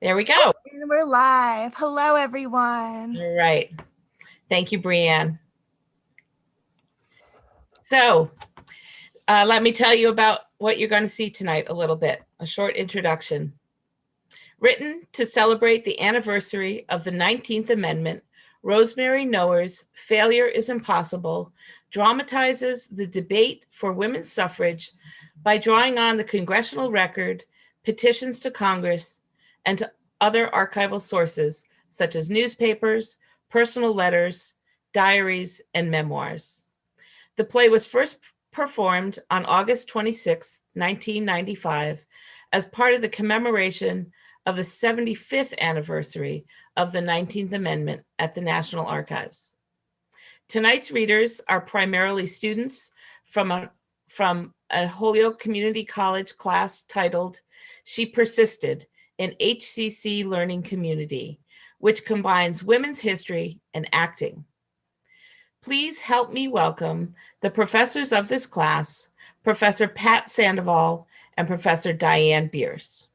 There we go. And we're live. Hello, everyone. All right. Thank you, Brianne. So let me tell you about what you're going to see tonight a little bit, a short introduction. Written to celebrate the anniversary of the 19th Amendment, Rosemary Noer's Failure is Impossible dramatizes the debate for women's suffrage by drawing on the congressional record, petitions to Congress, and to other archival sources such as newspapers, personal letters, diaries, and memoirs. The play was first performed on August 26, 1995, as part of the commemoration of the 75th anniversary of the 19th Amendment at the National Archives. Tonight's readers are primarily students from a Holyoke Community College class titled She Persisted, an HCC Learning Community, which combines women's history and acting. Please help me welcome the professors of this class, Professor Pat Sandoval and Professor Diane Beers.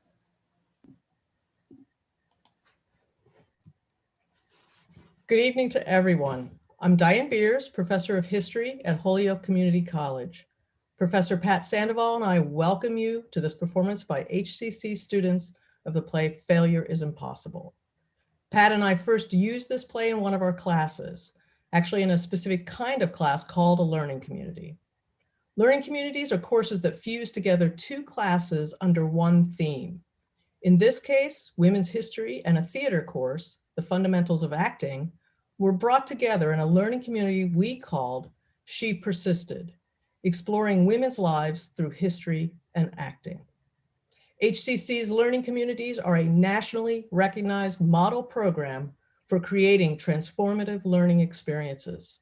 Good evening to everyone. I'm Diane Beers, Professor of History at Holyoke Community College. Professor Pat Sandoval and I welcome you to this performance by HCC students of the play Failure is Impossible. Pat and I first used this play in one of our classes, actually in a specific kind of class called a learning community. Learning communities are courses that fuse together two classes under one theme. In this case, women's history and a theater course, The Fundamentals of Acting, were brought together in a learning community we called She Persisted, exploring women's lives through history and acting. HCC's learning communities are a nationally recognized model program for creating transformative learning experiences.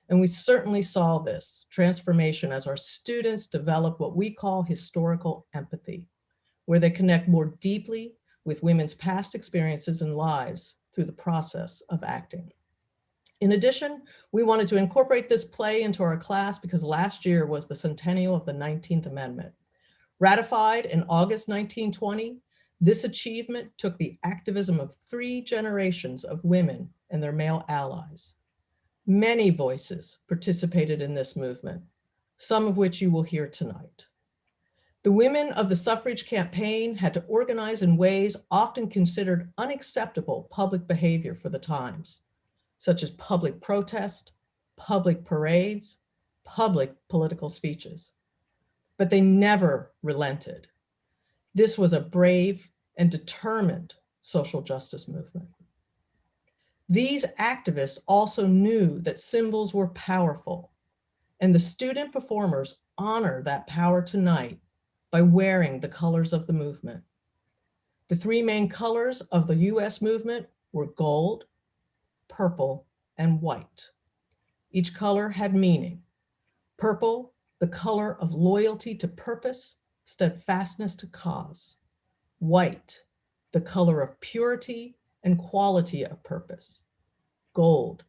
And we certainly saw this transformation as our students develop what we call historical empathy, where they connect more deeply with women's past experiences and lives through the process of acting. In addition, we wanted to incorporate this play into our class because last year was the centennial of the 19th Amendment. Ratified in August 1920, this achievement took the activism of 3 generations of women and their male allies. Many voices participated in this movement, some of which you will hear tonight. The women of the suffrage campaign had to organize in ways often considered unacceptable public behavior for the times, such as public protest, public parades, public political speeches. But they never relented. This was a brave and determined social justice movement. These activists also knew that symbols were powerful, and the student performers honor that power tonight by wearing the colors of the movement. The 3 main colors of the US movement were gold, purple, and white. Each color had meaning. Purple, the color of loyalty to purpose, steadfastness to cause. White, the color of purity and quality of purpose. Gold,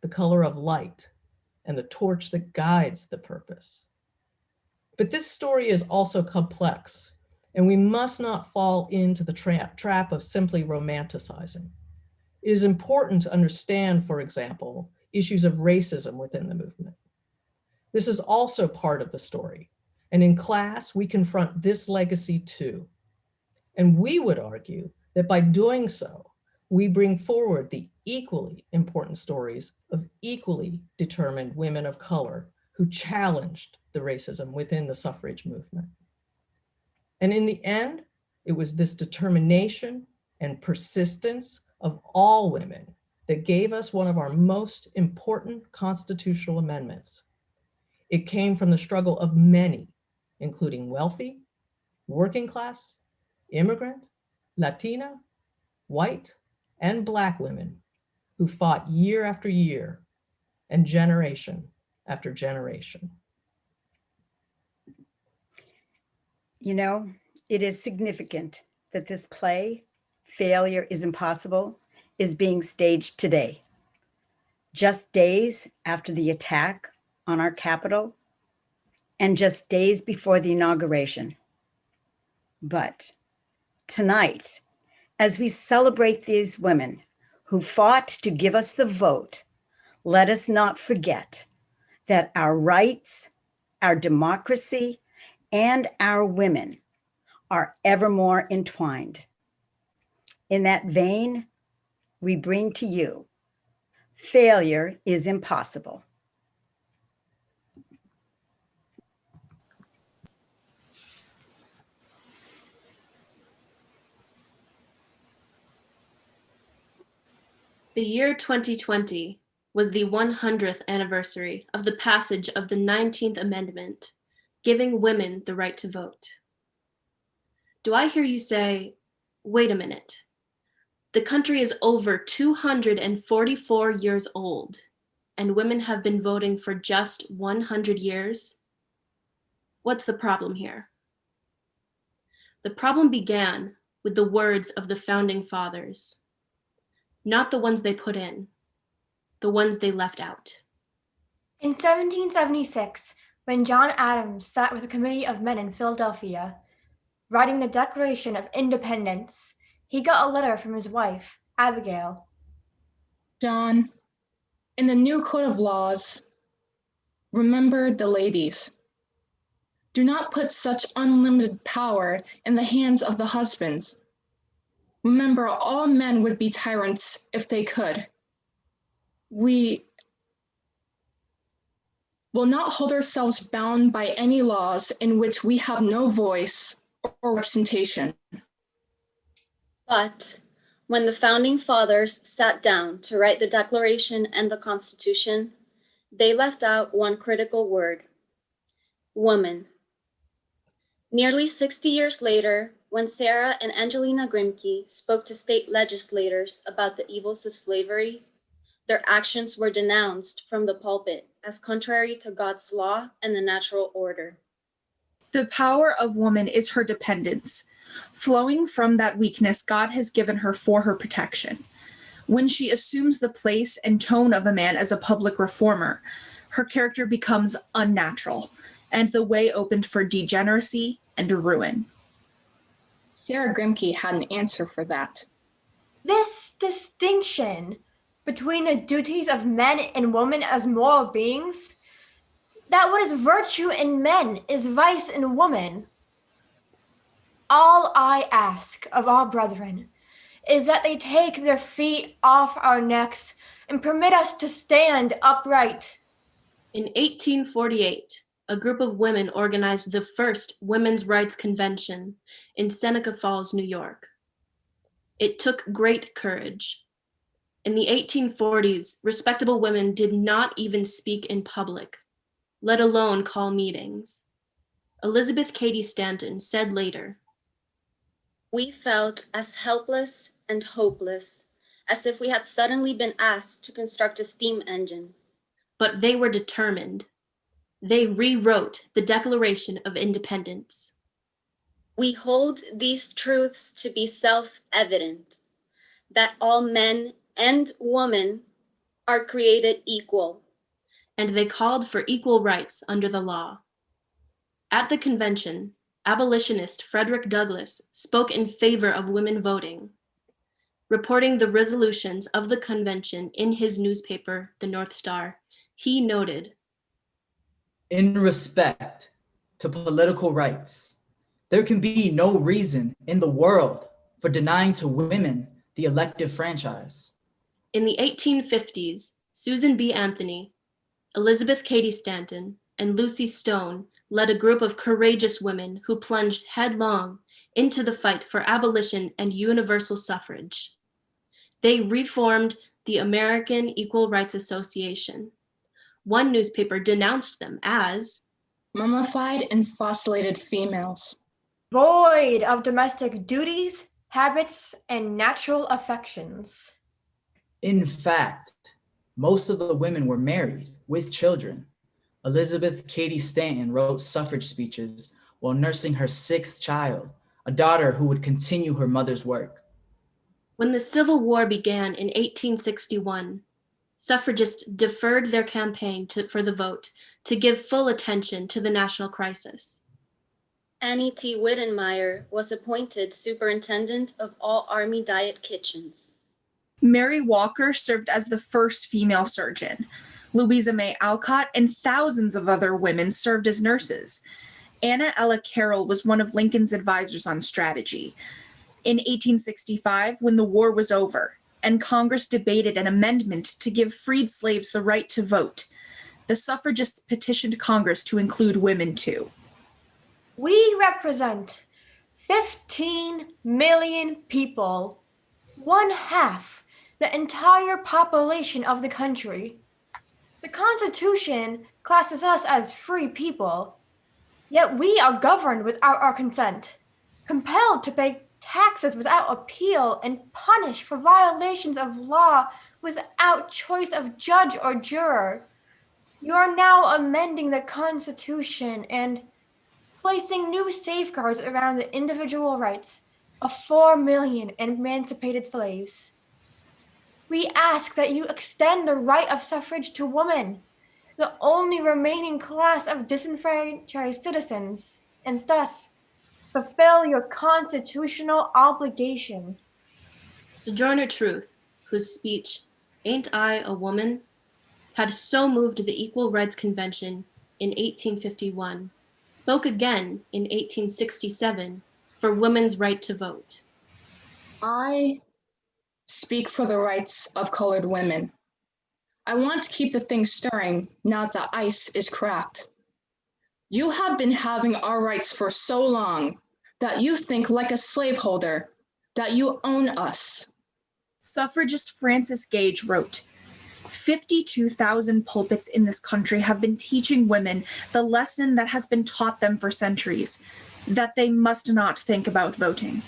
the color of light and the torch that guides the purpose. But this story is also complex, and we must not fall into the trap of simply romanticizing. It is important to understand, for example, issues of racism within the movement. This is also part of the story, and in class, we confront this legacy too. And we would argue that by doing so, we bring forward the equally important stories of equally determined women of color who challenged the racism within the suffrage movement. And in the end, it was this determination and persistence of all women that gave us one of our most important constitutional amendments. It came from the struggle of many, including wealthy, working class, immigrant, Latina, white, and Black women who fought year after year and generation after generation. You know, it is significant that this play, Failure is Impossible, is being staged today, just days after the attack on our Capitol and just days before the inauguration. But tonight, As we celebrate these women who fought to give us the vote, let us not forget that our rights, our democracy, and our women are ever more entwined. In that vein, we bring to you, Failure is Impossible. The year 2020 was the 100th anniversary of the passage of the 19th Amendment, giving women the right to vote. Do I hear you say, wait a minute, the country is over 244 years old, and women have been voting for just 100 years? What's the problem here? The problem began with the words of the founding fathers, not the ones they put in, the ones they left out. In 1776, when John Adams sat with a committee of men in Philadelphia, writing the Declaration of Independence, he got a letter from his wife, Abigail. John, in the new code of laws, remember the ladies. Do not put such unlimited power in the hands of the husbands. Remember, all men would be tyrants if they could. We will not hold ourselves bound by any laws in which we have no voice or representation. But when the founding fathers sat down to write the Declaration and the Constitution, they left out one critical word: woman. Nearly 60 years later, when Sarah and Angelina Grimke spoke to state legislators about the evils of slavery, their actions were denounced from the pulpit as contrary to God's law and the natural order. The power of woman is her dependence, flowing from that weakness God has given her for her protection. When she assumes the place and tone of a man as a public reformer, her character becomes unnatural, and the way opened for degeneracy and ruin. Sarah Grimke had an answer for that. This distinction between the duties of men and women as moral beings, that what is virtue in men is vice in woman. All I ask of our brethren is that they take their feet off our necks and permit us to stand upright. In 1848, a group of women organized the first Women's Rights Convention in Seneca Falls, New York. It took great courage. In the 1840s, respectable women did not even speak in public, let alone call meetings. Elizabeth Cady Stanton said later, We felt as helpless and hopeless as if we had suddenly been asked to construct a steam engine. but they were determined. They rewrote the Declaration of Independence. We hold these truths to be self-evident, that all men and women are created equal. And they called for equal rights under the law. At the convention, abolitionist Frederick Douglass spoke in favor of women voting. Reporting the resolutions of the convention in his newspaper, The North Star, he noted, In respect to political rights, there can be no reason in the world for denying to women the elective franchise. in the 1850s, Susan B. Anthony, Elizabeth Cady Stanton, and Lucy Stone led a group of courageous women who plunged headlong into the fight for abolition and universal suffrage. They reformed the American Equal Rights Association. One newspaper denounced them as Mummified and fossilated females. Void of domestic duties, habits, and natural affections. In fact, most of the women were married with children. Elizabeth Cady Stanton wrote suffrage speeches while nursing her 6th child, a daughter who would continue her mother's work. When the Civil War began in 1861, suffragists deferred their campaign for the vote to give full attention to the national crisis. Annie T. Wittenmeyer was appointed superintendent of all Army diet kitchens. Mary Walker served as the first female surgeon. Louisa May Alcott and thousands of other women served as nurses. Anna Ella Carroll was one of Lincoln's advisors on strategy. In 1865, when the war was over and Congress debated an amendment to give freed slaves the right to vote, the suffragists petitioned Congress to include women too. We represent 15 million people, 1/2 the entire population of the country. The Constitution classes us as free people, yet we are governed without our consent, compelled to pay taxes without appeal, and punished for violations of law without choice of judge or juror. You are now amending the Constitution and placing new safeguards around the individual rights of 4 million emancipated slaves. We ask that you extend the right of suffrage to women, the only remaining class of disenfranchised citizens, and thus fulfill your constitutional obligation. Sojourner Truth, whose speech, "Ain't I a Woman?" had so moved the Equal Rights Convention in 1851, spoke again in 1867 for women's right to vote. I speak for the rights of colored women. I want to keep the thing stirring now that the ice is cracked. You have been having our rights for so long that you think like a slaveholder, that you own us. Suffragist Frances Gage wrote, 52,000 pulpits in this country have been teaching women the lesson that has been taught them for centuries, that they must not think about voting.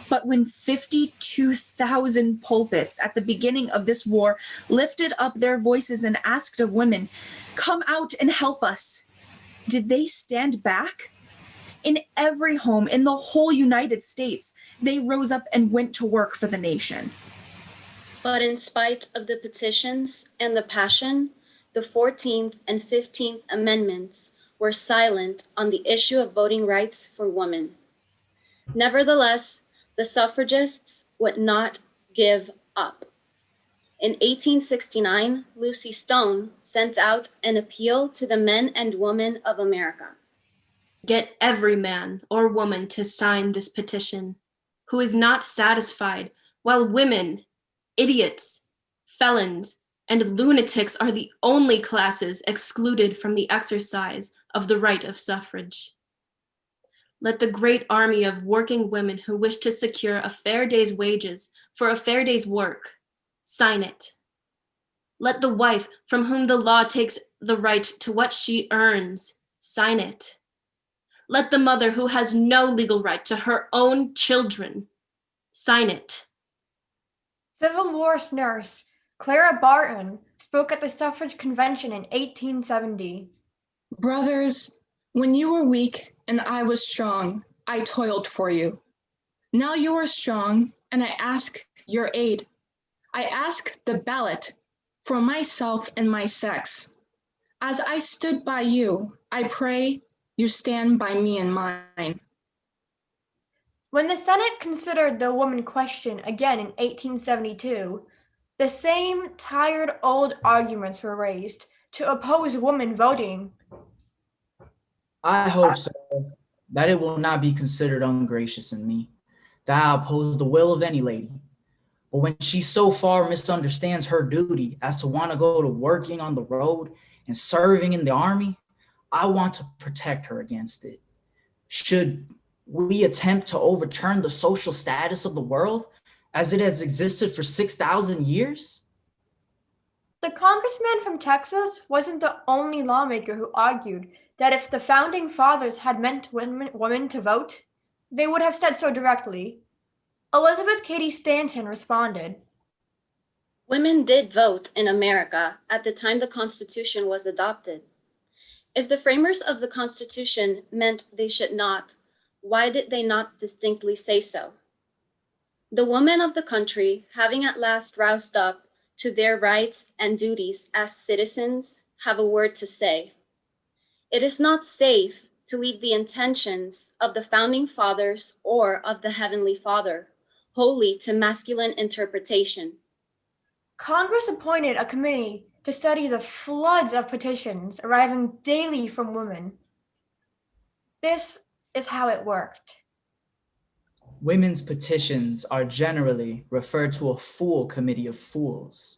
But when 52,000 pulpits at the beginning of this war lifted up their voices and asked of women, "Come out and help us," did they stand back? In every home in the whole United States, they rose up and went to work for the nation. But in spite of the petitions and the passion, the 14th and 15th Amendments were silent on the issue of voting rights for women. Nevertheless, the suffragists would not give up. In 1869, Lucy Stone sent out an appeal to the men and women of America. Get every man or woman to sign this petition who is not satisfied, while women, idiots, felons, and lunatics are the only classes excluded from the exercise of the right of suffrage. Let the great army of working women who wish to secure a fair day's wages for a fair day's work sign it. Let the wife from whom the law takes the right to what she earns sign it. Let the mother who has no legal right to her own children sign it. Civil War nurse Clara Barton spoke at the suffrage convention in 1870. Brothers, when you were weak and I was strong, I toiled for you. Now you are strong, and I ask your aid. I ask the ballot for myself and my sex. As I stood by you, I pray you stand by me and mine. When the Senate considered the woman question again in 1872, the same tired old arguments were raised to oppose women voting. I hope so, that it will not be considered ungracious in me, that I oppose the will of any lady. But when she so far misunderstands her duty as to want to go to working on the road and serving in the army, I want to protect her against it. Should we attempt to overturn the social status of the world as it has existed for 6,000 years? The congressman from Texas wasn't the only lawmaker who argued that if the founding fathers had meant women to vote, they would have said so directly. Elizabeth Cady Stanton responded, Women did vote in America at the time the Constitution was adopted. If the framers of the Constitution meant they should not, why did they not distinctly say so? The women of the country, having at last roused up to their rights and duties as citizens, have a word to say. It is not safe to leave the intentions of the founding fathers or of the Heavenly Father wholly to masculine interpretation. Congress appointed a committee to study the floods of petitions arriving daily from women. This is how it worked. Women's petitions are generally referred to a full committee of fools,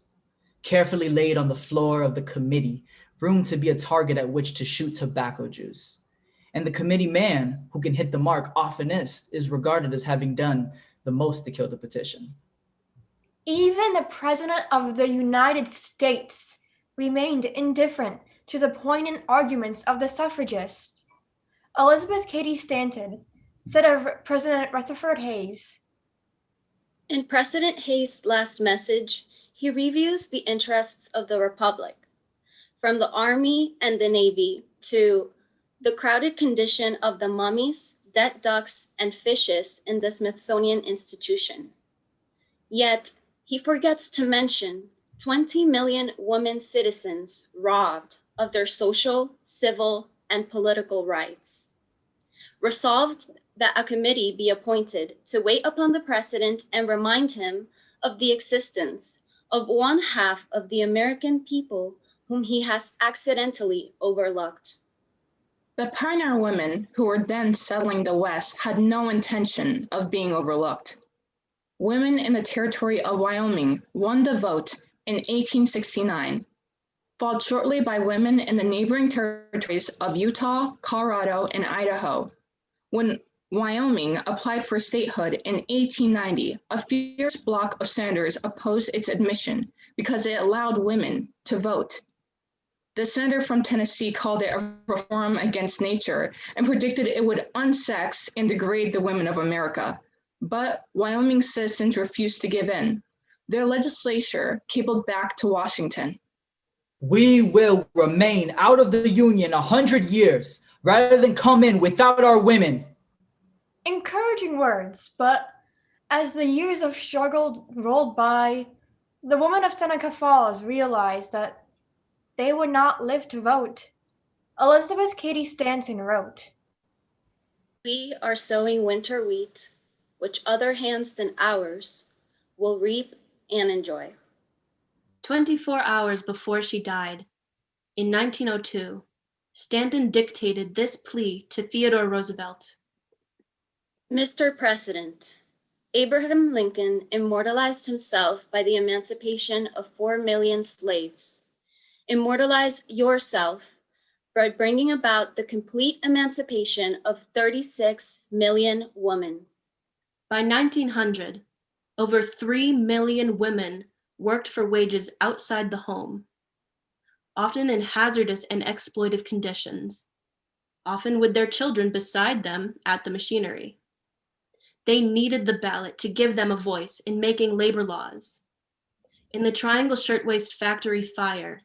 carefully laid on the floor of the committee, room to be a target at which to shoot tobacco juice. And the committee man who can hit the mark oftenest is regarded as having done the most to kill the petition. Even the President of the United States remained indifferent to the poignant arguments of the suffragists. Elizabeth Cady Stanton said of President Rutherford Hayes, In President Hayes' last message, he reviews the interests of the Republic, from the Army and the Navy to the crowded condition of the mummies, dead ducks, and fishes in the Smithsonian Institution. Yet, he forgets to mention 20 million women citizens robbed of their social, civil, and political rights. Resolved that a committee be appointed to wait upon the President and remind him of the existence of one half of the American people whom he has accidentally overlooked. The pioneer women who were then settling the West had no intention of being overlooked. Women in the territory of Wyoming won the vote in 1869, followed shortly by women in the neighboring territories of Utah, Colorado, and Idaho. When Wyoming applied for statehood in 1890, a fierce bloc of senators opposed its admission because it allowed women to vote. The senator from Tennessee called it a reform against nature and predicted it would unsex and degrade the women of America. But Wyoming citizens refused to give in. Their legislature cabled back to Washington. We will remain out of the Union 100 years rather than come in without our women. encouraging words, but as the years of struggle rolled by, the women of Seneca Falls realized that they would not live to vote. Elizabeth Cady Stanton wrote, We are sowing winter wheat, which other hands than ours will reap and enjoy. 24 hours before she died, in 1902, Stanton dictated this plea to Theodore Roosevelt. Mr. President, Abraham Lincoln immortalized himself by the emancipation of 4 million slaves. Immortalize yourself by bringing about the complete emancipation of 36 million women. By 1900, over 3 million women worked for wages outside the home, often in hazardous and exploitive conditions, often with their children beside them at the machinery. They needed the ballot to give them a voice in making labor laws. In the Triangle Shirtwaist Factory fire,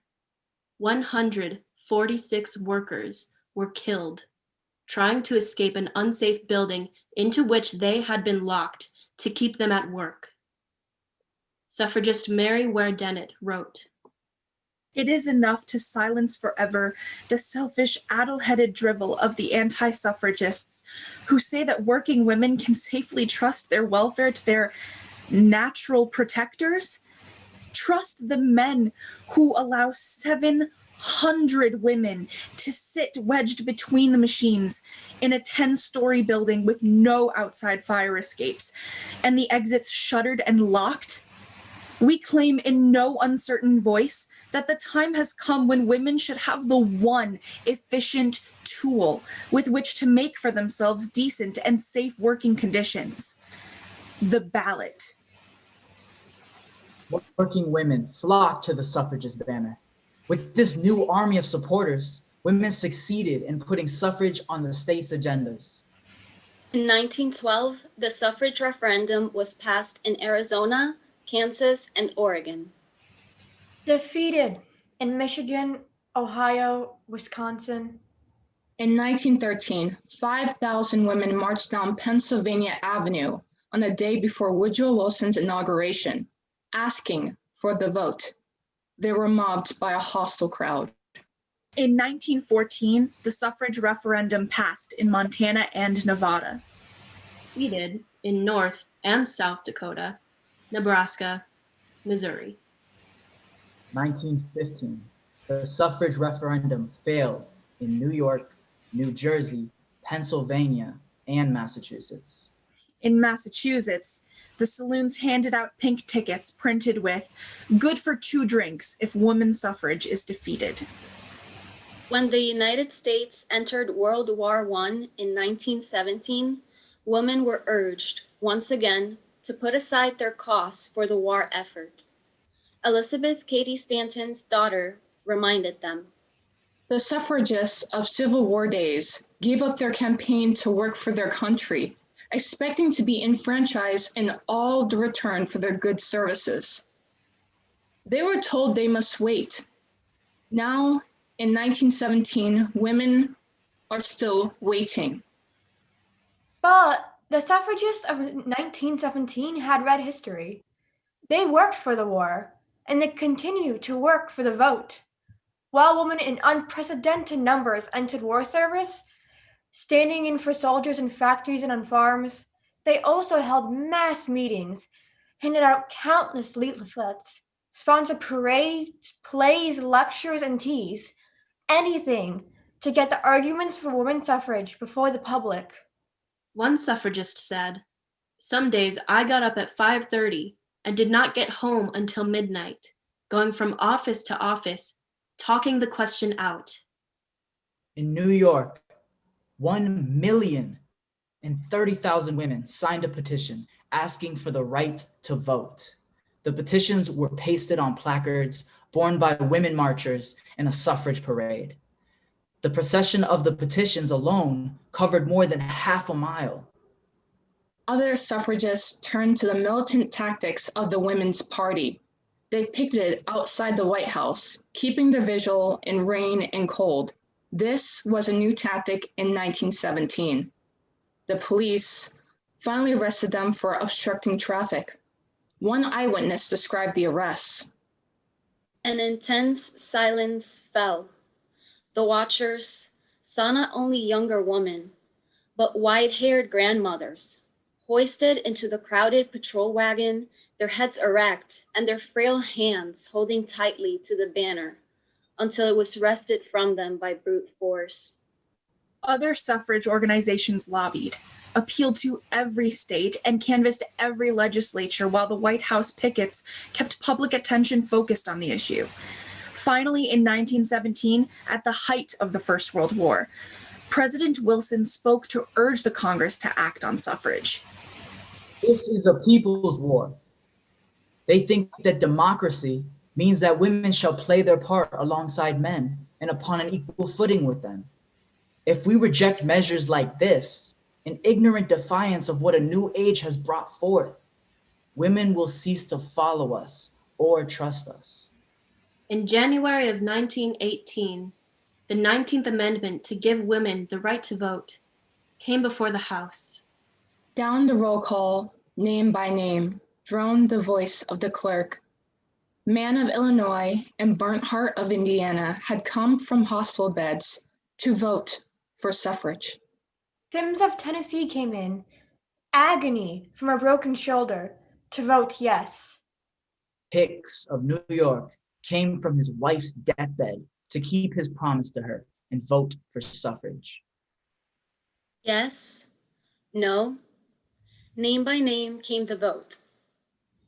146 workers were killed trying to escape an unsafe building into which they had been locked to keep them at work. Suffragist Mary Ware Dennett wrote, It is enough to silence forever the selfish, addle-headed drivel of the anti-suffragists who say that working women can safely trust their welfare to their natural protectors. Trust the men who allow 700 women to sit wedged between the machines in a 10-story building with no outside fire escapes and the exits shuttered and locked. We claim in no uncertain voice that the time has come when women should have the one efficient tool with which to make for themselves decent and safe working conditions: the ballot. Working women flocked to the suffragist banner. With this new army of supporters, women succeeded in putting suffrage on the state's agendas. In 1912, the suffrage referendum was passed in Arizona, Kansas, and Oregon. defeated in Michigan, Ohio, Wisconsin. In 1913, 5,000 women marched down Pennsylvania Avenue on the day before Woodrow Wilson's inauguration, asking for the vote. They were mobbed by a hostile crowd. In 1914, the suffrage referendum passed in Montana and Nevada. Defeated in North and South Dakota, Nebraska, Missouri. 1915, the suffrage referendum failed in New York, New Jersey, Pennsylvania, and Massachusetts. In Massachusetts, the saloons handed out pink tickets printed with, "Good for 2 drinks if women's suffrage is defeated." When the United States entered World War I in 1917, women were urged, once again, to put aside their costs for the war effort. Elizabeth Cady Stanton's daughter reminded them. The suffragists of Civil War days gave up their campaign to work for their country, expecting to be enfranchised in all the return for their good services. They were told they must wait. Now, in 1917, women are still waiting. But the suffragists of 1917 had read history. They worked for the war, and they continue to work for the vote. While women in unprecedented numbers entered war service, standing in for soldiers in factories and on farms, they also held mass meetings, handed out countless leaflets, sponsored parades, plays, lectures, and teas, anything to get the arguments for women's suffrage before the public. One suffragist said, "Some days I got up at 5:30 and did not get home until midnight, going from office to office, talking the question out." In New York, 1,030,000 women signed a petition asking for the right to vote. The petitions were pasted on placards borne by women marchers in a suffrage parade. The procession of the petitions alone covered more than half a mile. Other suffragists turned to the militant tactics of the Women's Party. They picketed outside the White House, keeping their vigil in rain and cold. This was a new tactic in 1917. The police finally arrested them for obstructing traffic. One eyewitness described the arrests. An intense silence fell. The watchers saw not only younger women, but white-haired grandmothers, hoisted into the crowded patrol wagon, their heads erect and their frail hands holding tightly to the banner until it was wrested from them by brute force. Other suffrage organizations lobbied, appealed to every state, and canvassed every legislature while the White House pickets kept public attention focused on the issue. Finally, in 1917, at the height of the First World War, President Wilson spoke to urge the Congress to act on suffrage. This is a people's war. They think that democracy means that women shall play their part alongside men and upon an equal footing with them. If we reject measures like this, in ignorant defiance of what a new age has brought forth, women will cease to follow us or trust us. In January of 1918, the 19th Amendment to give women the right to vote came before the House. Down the roll call, name by name, droned the voice of the clerk. Man of Illinois and Burnt Heart of Indiana had come from hospital beds to vote for suffrage. Sims of Tennessee came in, agony from a broken shoulder, to vote yes. Hicks of New York came from his wife's deathbed to keep his promise to her and vote for suffrage. Yes, no, name by name came the vote.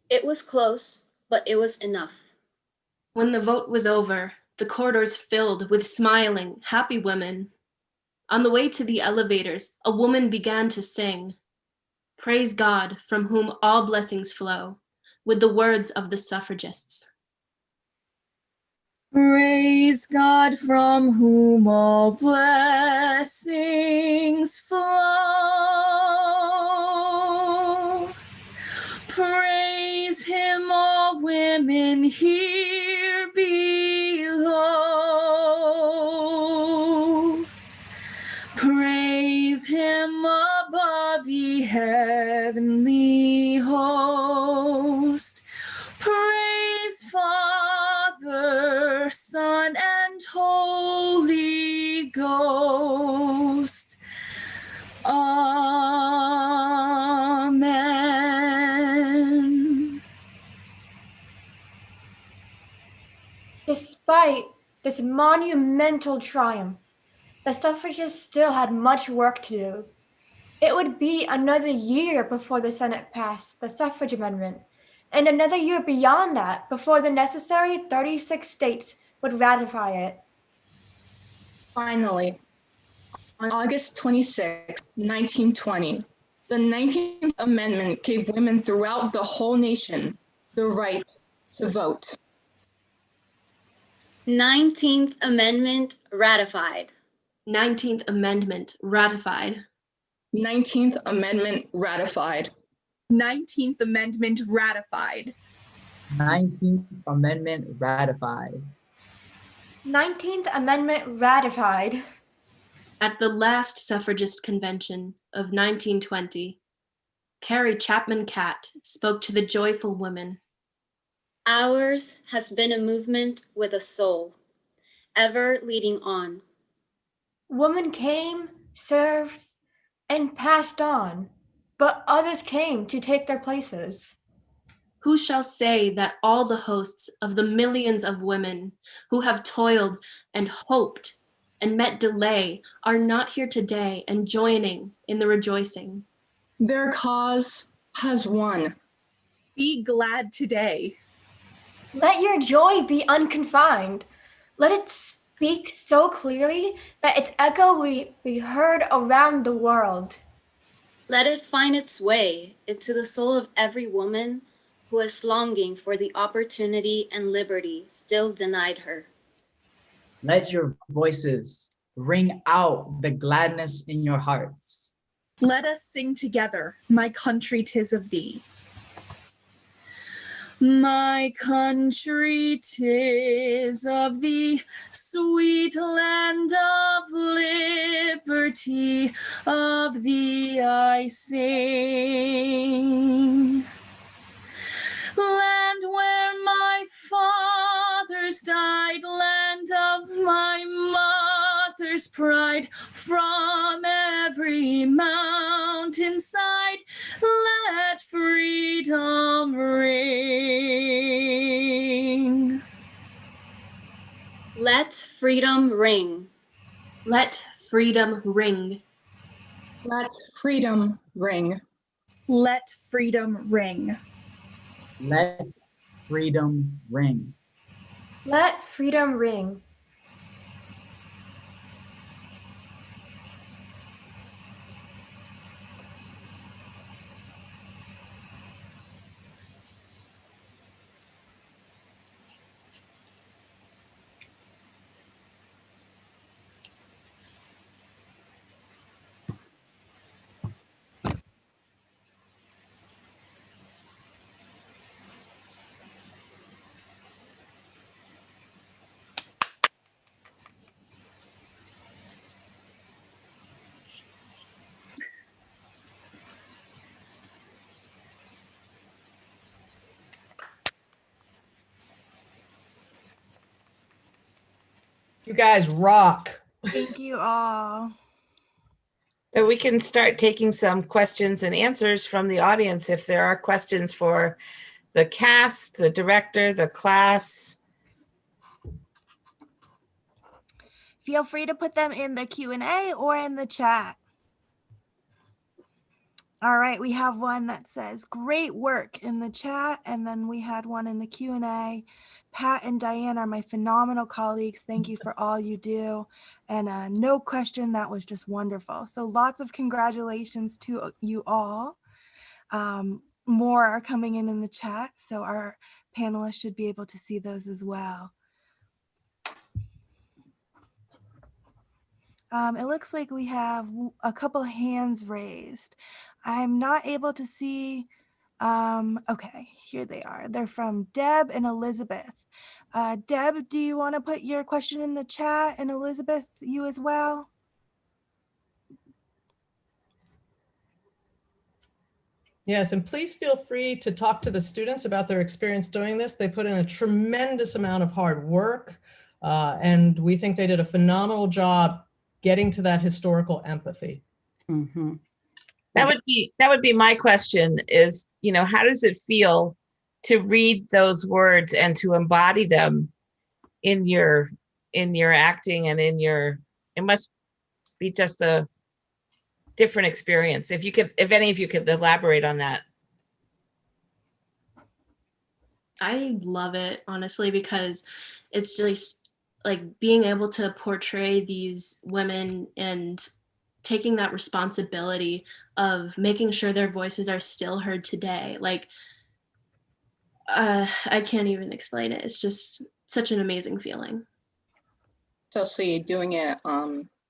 It was close, but it was enough. When the vote was over, the corridors filled with smiling, happy women. On the way to the elevators, a woman began to sing, "Praise God, from whom all blessings flow," with the words of the suffragists. Praise God, from whom all blessings flow. Praise him, all women here below. Praise him above, ye heavenly host. Praise Father, Son, and Holy Despite this monumental triumph, the suffragists still had much work to do. It would be another year before the Senate passed the suffrage amendment, and another year beyond that before the necessary 36 states would ratify it. Finally, on August 26, 1920, the 19th Amendment gave women throughout the whole nation the right to vote. 19th Amendment ratified. 19th Amendment ratified. 19th Amendment ratified. 19th Amendment ratified. 19th Amendment ratified. 19th Amendment ratified. At the last suffragist convention of 1920, Carrie Chapman Catt spoke to the joyful women. Ours has been a movement with a soul, ever leading on. Women came, served, and passed on, but others came to take their places. Who shall say that all the hosts of the millions of women who have toiled and hoped and met delay are not here today and joining in the rejoicing? Their cause has won. Be glad today. Let your joy be unconfined. Let it speak so clearly that its echo be heard around the world. Let it find its way into the soul of every woman who is longing for the opportunity and liberty still denied her. Let your voices ring out the gladness in your hearts. Let us sing together, My country 'tis of thee. My country 'tis of thee, sweet land of liberty, of thee I sing. Land where my fathers died, land of my mother's pride, from every mountainside, let freedom ring. Let freedom ring. Let freedom ring. Let freedom ring. Let freedom ring. Let freedom ring. Let freedom ring. You guys rock. Thank you all. So we can start taking some questions and answers from the audience if there are questions for the cast, the director, the class. Feel free to put them in the Q&A or in the chat. All right, we have one that says, great work in the chat. And then we had one in the Q&A. Pat and Diane are my phenomenal colleagues. Thank you for all you do. And no question, that was just wonderful. So lots of congratulations to you all. More are coming in the chat, so our panelists should be able to see those as well. It looks like we have a couple hands raised. I'm not able to see. Okay, here they are. They're from Deb and Elizabeth. Deb, do you want to put your question in the chat? And Elizabeth, you as well? Yes, and please feel free to talk to the students about their experience doing this. They put in a tremendous amount of hard work, and we think they did a phenomenal job getting to that historical empathy. Mm-hmm. That would be my question is, how does it feel to read those words and to embody them in your acting and it must be just a different experience. If any of you could elaborate on that. I love it, honestly, because it's just like being able to portray these women and taking that responsibility of making sure their voices are still heard today. Like, I can't even explain it. It's just such an amazing feeling. Especially doing it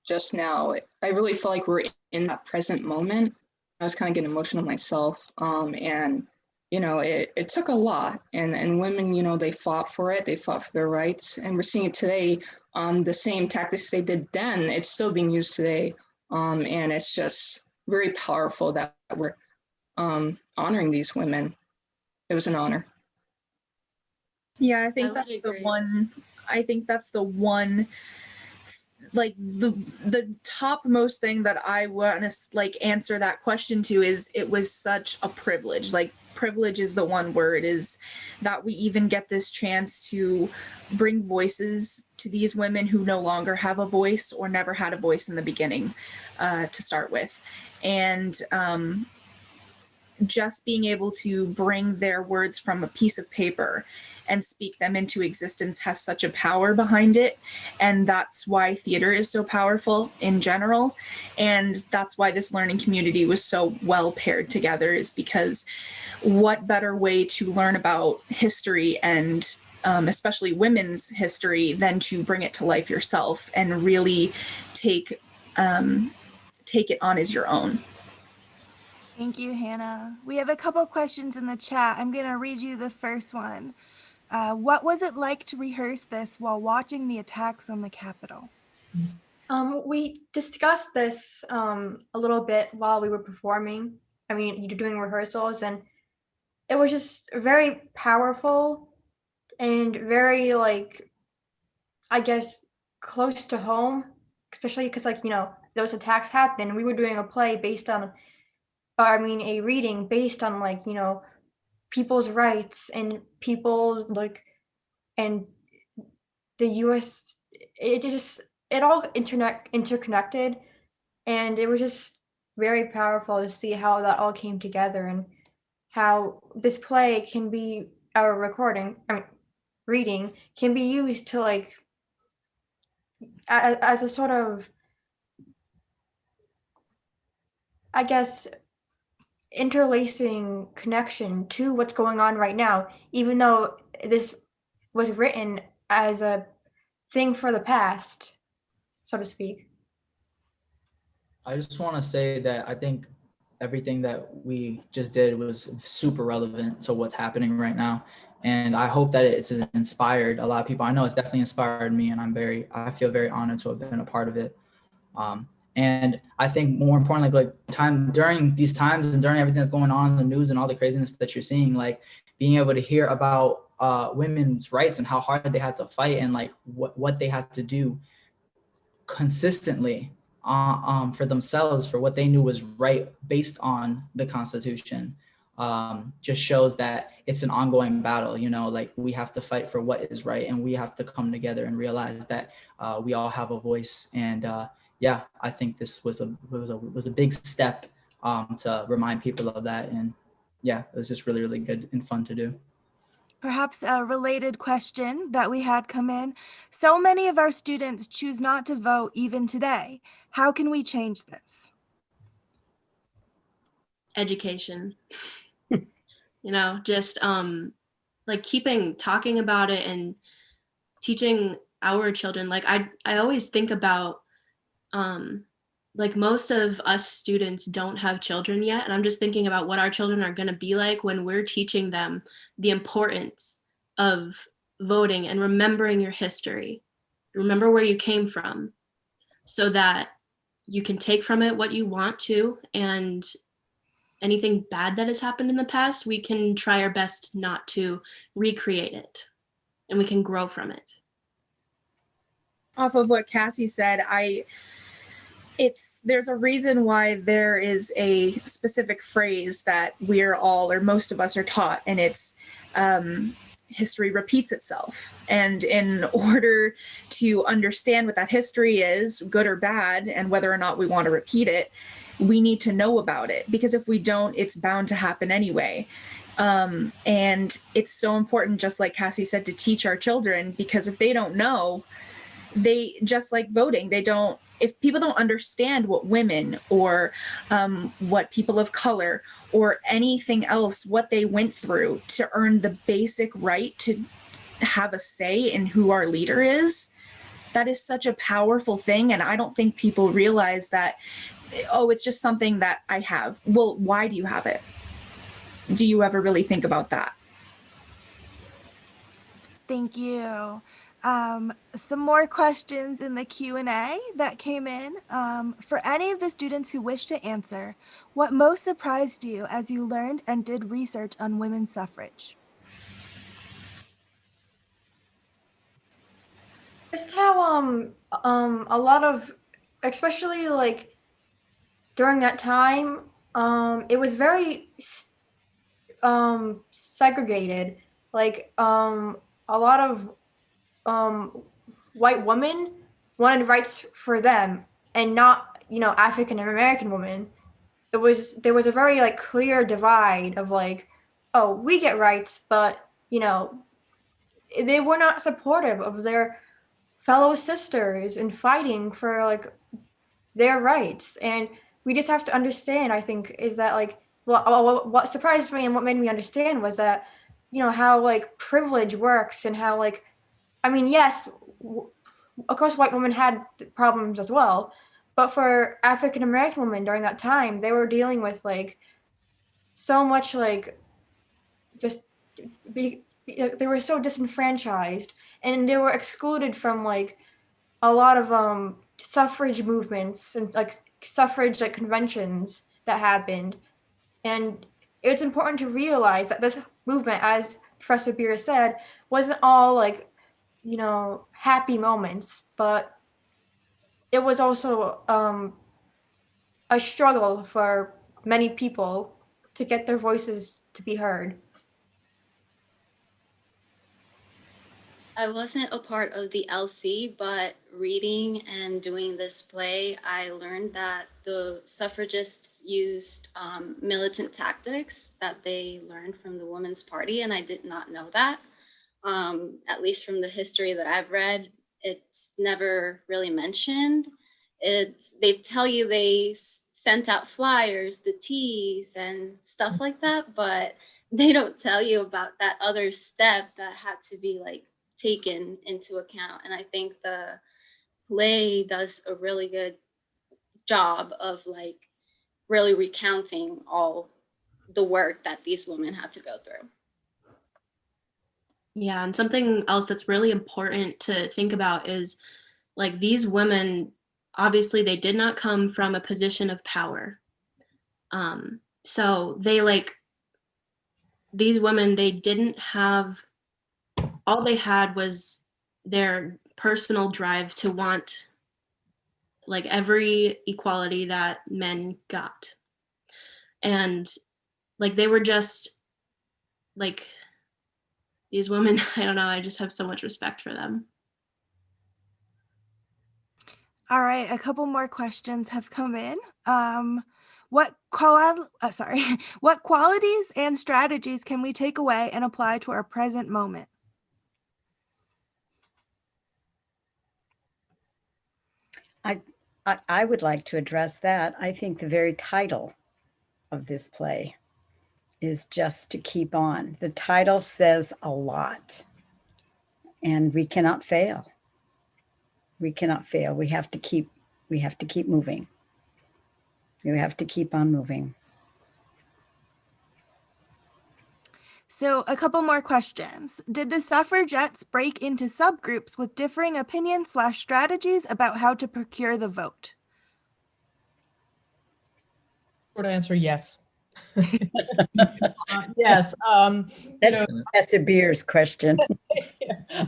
just now, I really feel like we're in that present moment. I was kind of getting emotional myself, and you know, it took a lot, and women, you know, they fought for it, they fought for their rights, and we're seeing it today. The same tactics they did then, it's still being used today, and it's just very powerful that we're honoring these women. It was an honor. Yeah, I think I that's would the agree. one. I think that's the one, like the topmost thing that I want to like answer that question to is it was such a privilege. Like privilege is the one word, is that we even get this chance to bring voices to these women who no longer have a voice or never had a voice in the beginning, to start with, and just being able to bring their words from a piece of paper and speak them into existence has such a power behind it. And that's why theater is so powerful in general. And that's why this learning community was so well paired together, is because what better way to learn about history and especially women's history than to bring it to life yourself and really take it on as your own. Thank you, Hannah. We have a couple questions in the chat. I'm going to read you the first one. What was it like to rehearse this while watching the attacks on the Capitol? We discussed this a little bit while we were performing. I mean, you're doing rehearsals, and it was just very powerful and very, like, I guess, close to home, especially because, like, you know, those attacks happened. We were doing a play based on, a reading based on, like, you know, people's rights and people, like, and the US. It all interconnected, and it was just very powerful to see how that all came together and how this play can be our reading can be used to, like, as a sort of, I guess, interlacing connection to what's going on right now, even though this was written as a thing for the past, so to speak. I just want to say that I think everything that we just did was super relevant to what's happening right now. And I hope that it's inspired a lot of people. I know it's definitely inspired me, and I feel very honored to have been a part of it. And I think more importantly, like during these times and during everything that's going on in the news and all the craziness that you're seeing, like being able to hear about women's rights and how hard they had to fight and like what they had to do consistently for themselves for what they knew was right based on the Constitution, just shows that it's an ongoing battle. You know, like we have to fight for what is right, and we have to come together and realize that we all have a voice. And yeah, I think this was a big step to remind people of that. And yeah, it was just really, really good and fun to do. Perhaps a related question that we had come in. So many of our students choose not to vote even today. How can we change this? Education. You know, just like talking about it and teaching our children. Like I always think about like most of us students don't have children yet, and I'm just thinking about what our children are going to be like when we're teaching them the importance of voting and remembering your history. Remember where you came from, so that you can take from it what you want to, and anything bad that has happened in the past, we can try our best not to recreate it, and we can grow from it. Off of what Cassie said, there's a reason why there is a specific phrase that we're all, or most of us, are taught, and it's history repeats itself. And in order to understand what that history is, good or bad, and whether or not we want to repeat it, we need to know about it, because if we don't, it's bound to happen anyway. And it's so important, just like Cassie said, to teach our children, because if they don't know, they, just like voting, if people don't understand what women or what people of color or anything else, what they went through to earn the basic right to have a say in who our leader is, that is such a powerful thing. And I don't think people realize that, oh, it's just something that I have. Well, why do you have it? Do you ever really think about that? Thank you. Some more questions in the Q&A that came in. For any of the students who wish to answer, what most surprised you as you learned and did research on women's suffrage? Just how a lot of, especially like during that time, it was very segregated. Like a lot of white women wanted rights for them and not, African American women. There was a very like clear divide of like, oh, we get rights, but they were not supportive of their fellow sisters and fighting for like their rights. And we just have to understand, I think, is that like, what surprised me and what made me understand was that, how like privilege works and how like, I mean, yes, of course, white women had problems as well, but for African American women during that time, they were dealing with like so much like just they were so disenfranchised, and they were excluded from like a lot of suffrage movements and like suffrage like conventions that happened. And it's important to realize that this movement, as Professor Beer said, wasn't all like happy moments, but it was also a struggle for many people to get their voices to be heard. I wasn't a part of the LC, but reading and doing this play, I learned that the suffragists used militant tactics that they learned from the Women's Party, and I did not know that. At least from the history that I've read, it's never really mentioned. They tell you they sent out flyers, the teas and stuff like that, but they don't tell you about that other step that had to be like taken into account. And I think the play does a really good job of like really recounting all the work that these women had to go through. Yeah, and something else that's really important to think about is like these women, obviously they did not come from a position of power. So they these women, they didn't have, all they had was their personal drive to want like every equality that men got. And like they were just like, these women, I don't know, I just have so much respect for them. All right, a couple more questions have come in. What qualities and strategies can we take away and apply to our present moment? I would like to address that. I think the very title of this play is just to keep on. The title says a lot, and we cannot fail. We cannot fail. We have to keep moving. We have to keep on moving. So a couple more questions. Did the suffragettes break into subgroups with differing opinions / strategies about how to procure the vote? Short answer, yes. Yes. That's Professor Beer's question.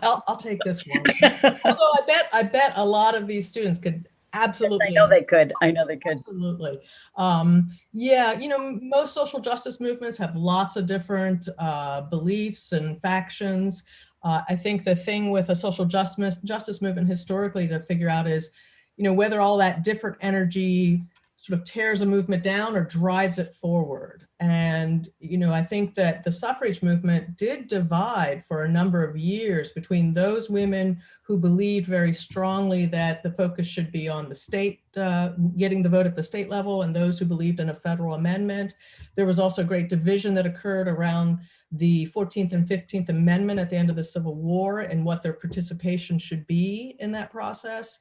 I'll take this one. Although I bet a lot of these students could Absolutely. I know they could. I know they could. Absolutely. Yeah, most social justice movements have lots of different beliefs and factions. I think the thing with a social justice movement historically to figure out is, whether all that different energy sort of tears a movement down or drives it forward. And, I think that the suffrage movement did divide for a number of years between those women who believed very strongly that the focus should be on the state, getting the vote at the state level, and those who believed in a federal amendment. There was also a great division that occurred around the 14th and 15th Amendment at the end of the Civil War and what their participation should be in that process.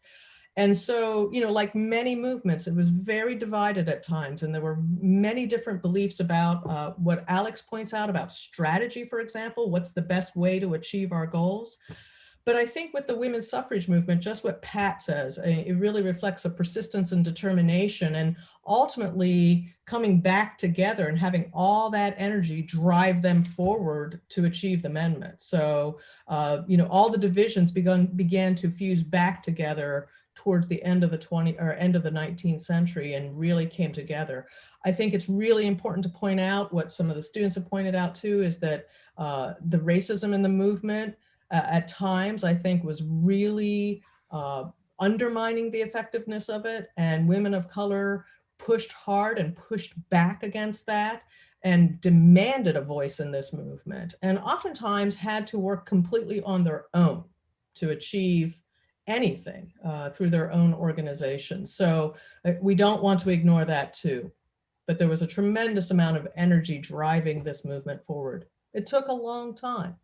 And so, like many movements, it was very divided at times. And there were many different beliefs about what Alex points out about strategy, for example, what's the best way to achieve our goals. But I think with the women's suffrage movement, just what Pat says, it really reflects a persistence and determination and ultimately coming back together and having all that energy drive them forward to achieve the amendment. So, all the divisions began to fuse back together towards the end of the end of the 19th century and really came together. I think it's really important to point out what some of the students have pointed out too, is that the racism in the movement at times, I think, was really undermining the effectiveness of it, and women of color pushed hard and pushed back against that and demanded a voice in this movement, and oftentimes had to work completely on their own to achieve anything through their own organization. So we don't want to ignore that too. But there was a tremendous amount of energy driving this movement forward. It took a long time.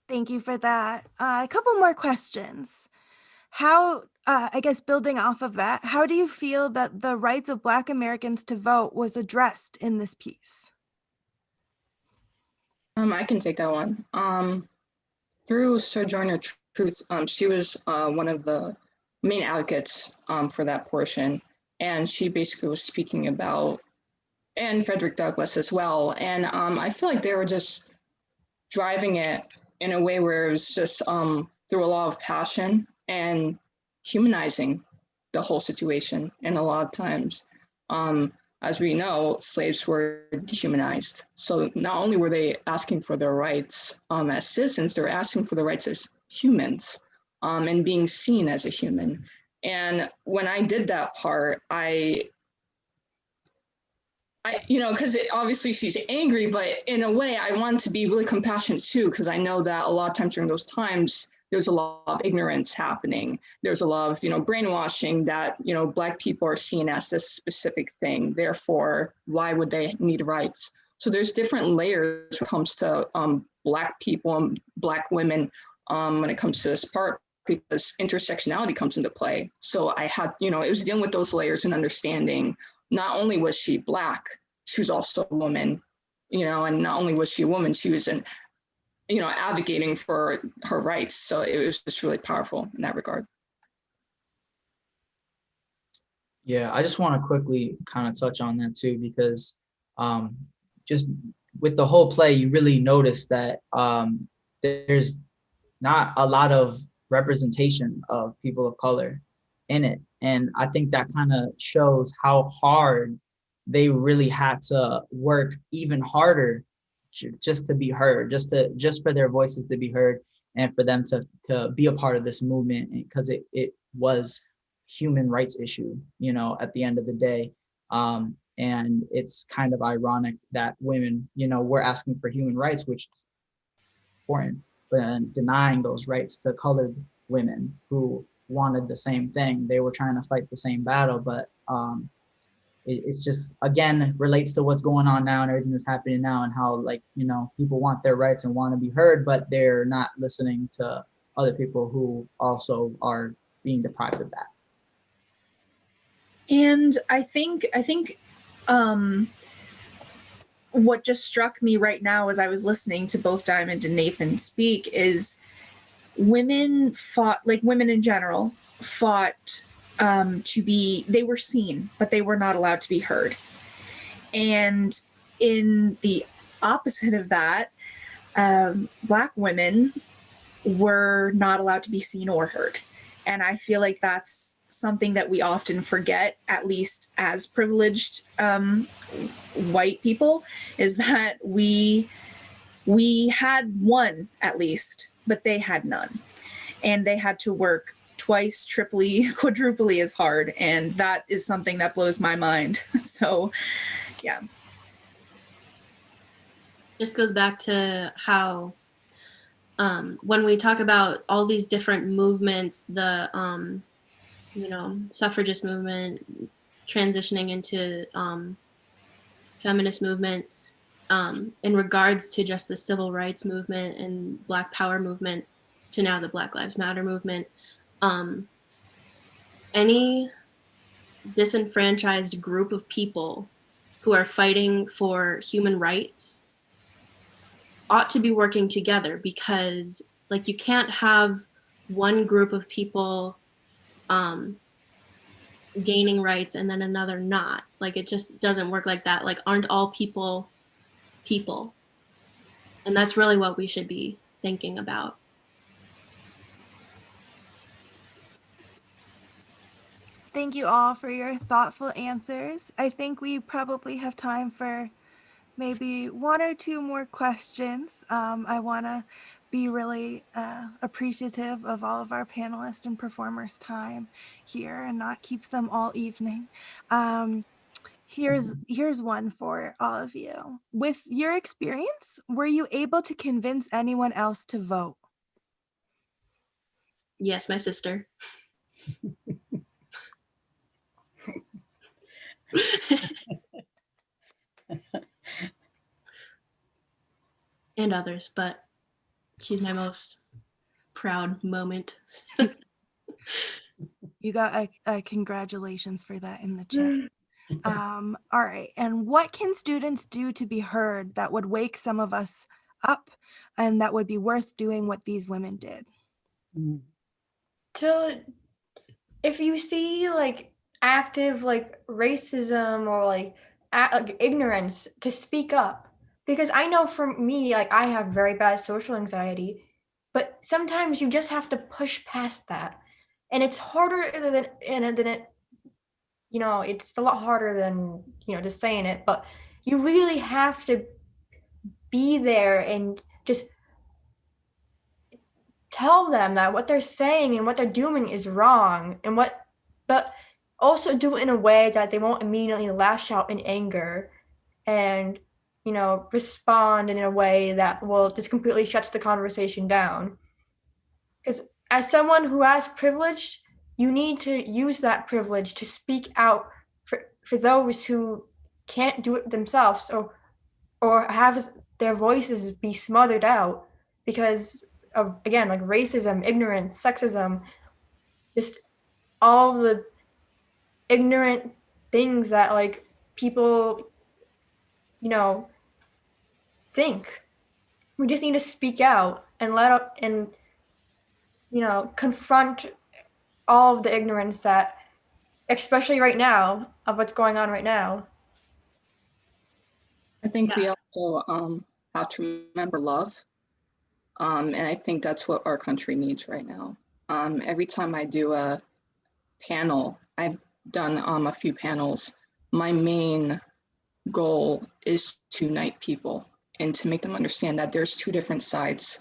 Thank you for that. A couple more questions. How, I guess building off of that, how do you feel that the rights of Black Americans to vote was addressed in this piece? I can take that one. Through Sojourner Truth, she was one of the main advocates for that portion. And she basically was speaking about, and Frederick Douglass as well. And I feel like they were just driving it in a way where it was just through a lot of passion and humanizing the whole situation. And a lot of times, as we know, slaves were dehumanized. So not only were they asking for their rights as citizens, they're asking for the rights as humans and being seen as a human. And when I did that part, I because obviously she's angry, but in a way I wanted to be really compassionate too, because I know that a lot of times during those times, there's a lot of ignorance happening. There's a lot of, brainwashing that, Black people are seen as this specific thing. Therefore, why would they need rights? So there's different layers when it comes to Black people and Black women when it comes to this part, because intersectionality comes into play. So I had, it was dealing with those layers and understanding. Not only was she Black, she was also a woman, and not only was she a woman, she was advocating for her rights. So it was just really powerful in that regard. Yeah, I just want to quickly kind of touch on that too, because just with the whole play, you really notice that there's not a lot of representation of people of color in it. And I think that kind of shows how hard they really had to work even harder just to be heard, just for their voices to be heard and for them to be a part of this movement, because it was human rights issue, at the end of the day. And it's kind of ironic that women, we're asking for human rights, which is important, but denying those rights to colored women who wanted the same thing. They were trying to fight the same battle, but it's just, again, relates to what's going on now and everything that's happening now, and how people want their rights and want to be heard, but they're not listening to other people who also are being deprived of that. And I think what just struck me right now as I was listening to both Diamond and Nathan speak is women in general fought they were seen, but they were not allowed to be heard. And in the opposite of that, Black women were not allowed to be seen or heard. And I feel like that's something that we often forget, at least as privileged white people, is that we had one at least, but they had none. And they had to work twice, triply, quadruply as hard. And that is something that blows my mind. So, yeah. This goes back to how when we talk about all these different movements, the suffragist movement, transitioning into feminist movement, in regards to just the civil rights movement and Black Power movement to now the Black Lives Matter movement, any disenfranchised group of people who are fighting for human rights ought to be working together, because like you can't have one group of people gaining rights and then another not. Like it just doesn't work like that. Like aren't all people people? And that's really what we should be thinking about. Thank you all for your thoughtful answers. I think we probably have time for maybe one or two more questions. I want to be really appreciative of all of our panelists and performers' time here and not keep them all evening. Here's one for all of you. With your experience, were you able to convince anyone else to vote? Yes, my sister. And others, but she's my most proud moment. You got a congratulations for that in the chat. All right. And what can students do to be heard that would wake some of us up and that would be worth doing what these women did? If you see like active like racism or like ignorance, to speak up. Because I know for me, like I have very bad social anxiety, but sometimes you just have to push past that. And it's harder than it, it's a lot harder than, just saying it, but you really have to be there and just tell them that what they're saying and what they're doing is wrong, but also do it in a way that they won't immediately lash out in anger and respond in a way that will just completely shuts the conversation down. Because as someone who has privilege, you need to use that privilege to speak out for those who can't do it themselves or have their voices be smothered out because of, again, like racism, ignorance, sexism, just all the ignorant things that like people think. We just need to speak out and let up and confront all of the ignorance that, especially right now, of what's going on right now. I think we also have to remember love. And I think that's what our country needs right now. Every time I do a panel, I've done a few panels, my main goal is to unite people and to make them understand that there's two different sides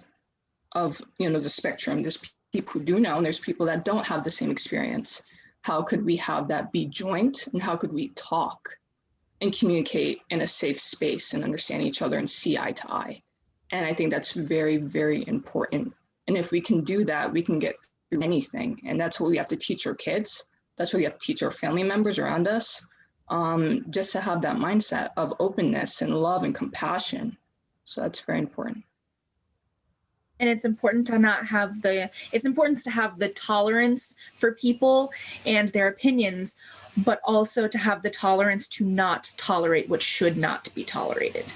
of the spectrum. There's people who do know, and there's people that don't have the same experience. How could we have that be joint, and how could we talk and communicate in a safe space and understand each other and see eye to eye? And I think that's very, very important. And if we can do that, we can get through anything. And that's what we have to teach our kids. That's what we have to teach our family members around us, just to have that mindset of openness and love and compassion. So that's very important. And it's important to it's important to have the tolerance for people and their opinions, but also to have the tolerance to not tolerate what should not be tolerated.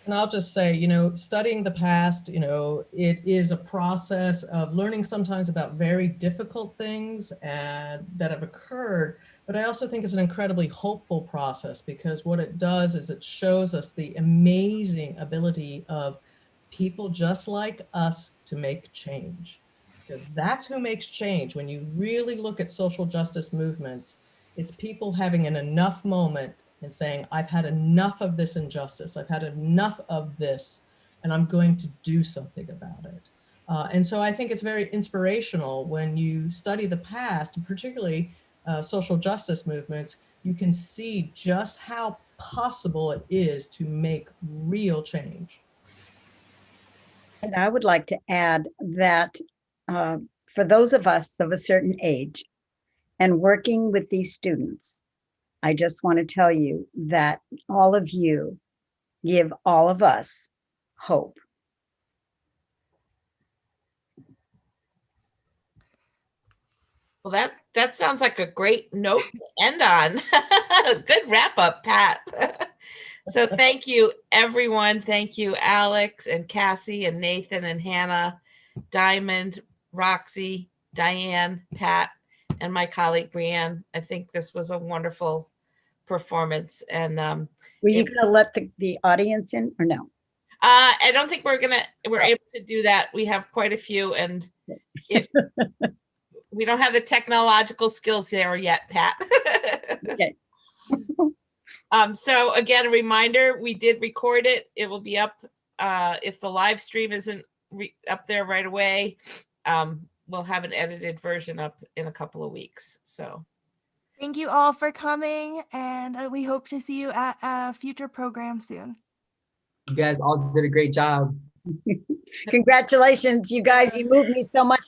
And I'll just say, studying the past, it is a process of learning sometimes about very difficult things that have occurred. But I also think it's an incredibly hopeful process, because what it does is it shows us the amazing ability of people just like us to make change. Because that's who makes change. When you really look at social justice movements, it's people having an enough moment and saying, I've had enough of this injustice. I've had enough of this, and I'm going to do something about it. And so I think it's very inspirational when you study the past, and particularly social justice movements, you can see just how possible it is to make real change. And I would like to add that for those of us of a certain age and working with these students, I just want to tell you that all of you give all of us hope. Well, that sounds like a great note to end on. Good wrap up, Pat. So thank you, everyone. Thank you, Alex and Cassie and Nathan and Hannah, Diamond, Roxy, Diane, Pat, and my colleague Brianne. I think this was a wonderful performance. And Were you going to let the audience in or no? I don't think we're able to do that. We have quite a few, and we don't have the technological skills there yet, Pat. Okay. So again, a reminder, we did record it. It will be up if the live stream isn't up there right away. We'll have an edited version up in a couple of weeks. So Thank you all for coming, and we hope to see you at a future program soon. You guys all did a great job. Congratulations, you guys. You moved me so much.